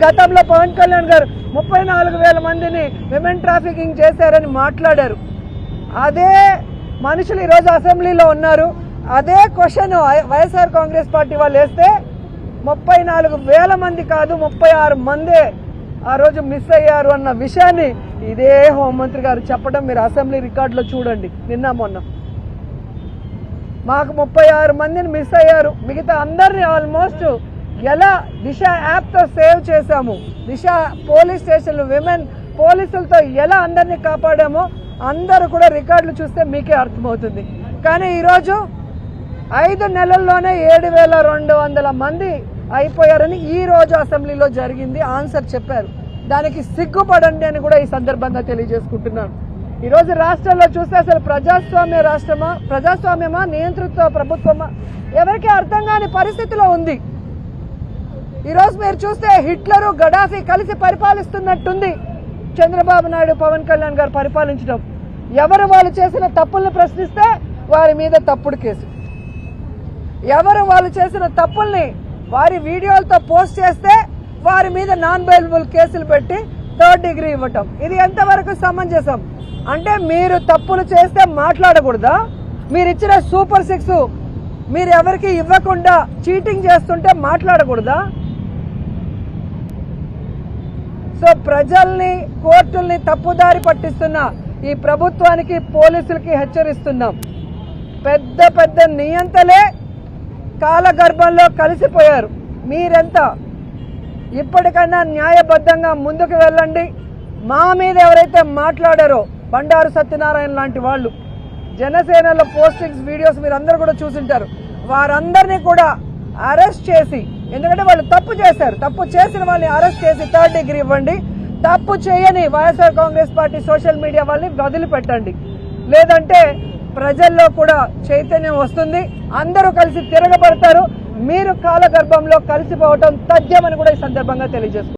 గతంలో పవన్ కళ్యాణ్ గారు 34,000 మందిని విమెన్ ట్రాఫికింగ్ చేశారని మాట్లాడారు. అదే మనుషులు ఈరోజు అసెంబ్లీలో ఉన్నారు. అదే క్వశ్చన్ వైఎస్ఆర్ కాంగ్రెస్ పార్టీ వాళ్ళు వేస్తే 34,000 మంది కాదు 36 మందే ఆ రోజు మిస్ అయ్యారు అన్న విషయాన్ని ఇదే హోంమంత్రి గారు చెప్పడం మీరు అసెంబ్లీ రికార్డులో చూడండి. నిన్న మొన్న మాకు 36 మందిని మిస్ అయ్యారు, మిగతా అందరినీ ఆల్మోస్ట్ ఎలా దిశ యాప్తో సేవ్ చేశాము, దిశ పోలీస్ స్టేషన్లు విమెన్ పోలీసులతో ఎలా అందరినీ కాపాడామో అందరూ కూడా రికార్డులు చూస్తే మీకే అర్థమవుతుంది. కానీ ఈరోజు 5 నెలల్లోనే 7,200 మంది అయిపోయారని ఈ రోజు అసెంబ్లీలో జరిగింది ఆన్సర్ చెప్పారు. దానికి సిగ్గుపడండి అని కూడా ఈ సందర్భంగా తెలియజేసుకుంటున్నాను. ఈరోజు రాష్ట్రంలో చూస్తే అసలు ప్రజాస్వామ్య రాష్ట్రమా, ప్రజాస్వామ్యమా, నియంతృత్వ ప్రభుత్వమా ఎవరికీ అర్థం కాని పరిస్థితిలో ఉంది. ఈరోజు మీరు చూస్తే హిట్లరు గడాఫీ కలిసి పరిపాలిస్తున్నట్టుంది చంద్రబాబు నాయుడు పవన్ కళ్యాణ్ గారు పరిపాలించడం. ఎవరు వాళ్ళు చేసిన తప్పుల్ని ప్రశ్నిస్తే వారి మీద తప్పుడు కేసు, ఎవరు వాళ్ళు చేసిన తప్పుల్ని వారి వీడియోలతో పోస్ట్ చేస్తే వారి మీద నాన్ బెయిలబుల్ కేసులు పెట్టి 3rd డిగ్రీ ఇవ్వటం. ఇది ఎంతవరకు సమంజసం? అంటే మీరు తప్పులు చేస్తే మాట్లాడకూడదా? మీరు ఇచ్చిన సూపర్ 6 మీరు ఎవరికి ఇవ్వకుండా చీటింగ్ చేస్తుంటే మాట్లాడకూడదా? సో ప్రజల్ని కోర్టుల్ని తప్పుదారి పట్టిస్తున్న ఈ ప్రభుత్వానికి పోలీసులకి హెచ్చరిస్తున్నాం. పెద్ద పెద్ద నియంతలే కాలగర్భంలో కలిసిపోయారు. మీరెంత ఇప్పటికైనా న్యాయబద్ధంగా ముందుకు వెళ్ళండి. మా మీద ఎవరైతే మాట్లాడారో బండారు సత్యనారాయణ లాంటి వాళ్ళు, జనసేనలో పోస్టింగ్స్ వీడియోస్ మీరు అందరూ కూడా చూసింటారు, వారందరినీ కూడా అరెస్ట్ చేసి, ఎందుకంటే వాళ్ళు తప్పు చేశారు, తప్పు చేసిన వాళ్ళని అరెస్ట్ చేసి 3rd డిగ్రీ ఇవ్వండి. తప్పు చేయని YSR Congress party social media వాళ్ళని వదిలిపెట్టండి. లేదంటే ప్రజల్లో కూడా చైతన్యం వస్తుంది, అందరూ కలిసి తిరగబడతారు. మీరు కాలగర్భంలో కలిసిపోవటం తథ్యమని కూడా ఈ సందర్భంగా తెలియజేస్తున్నారు.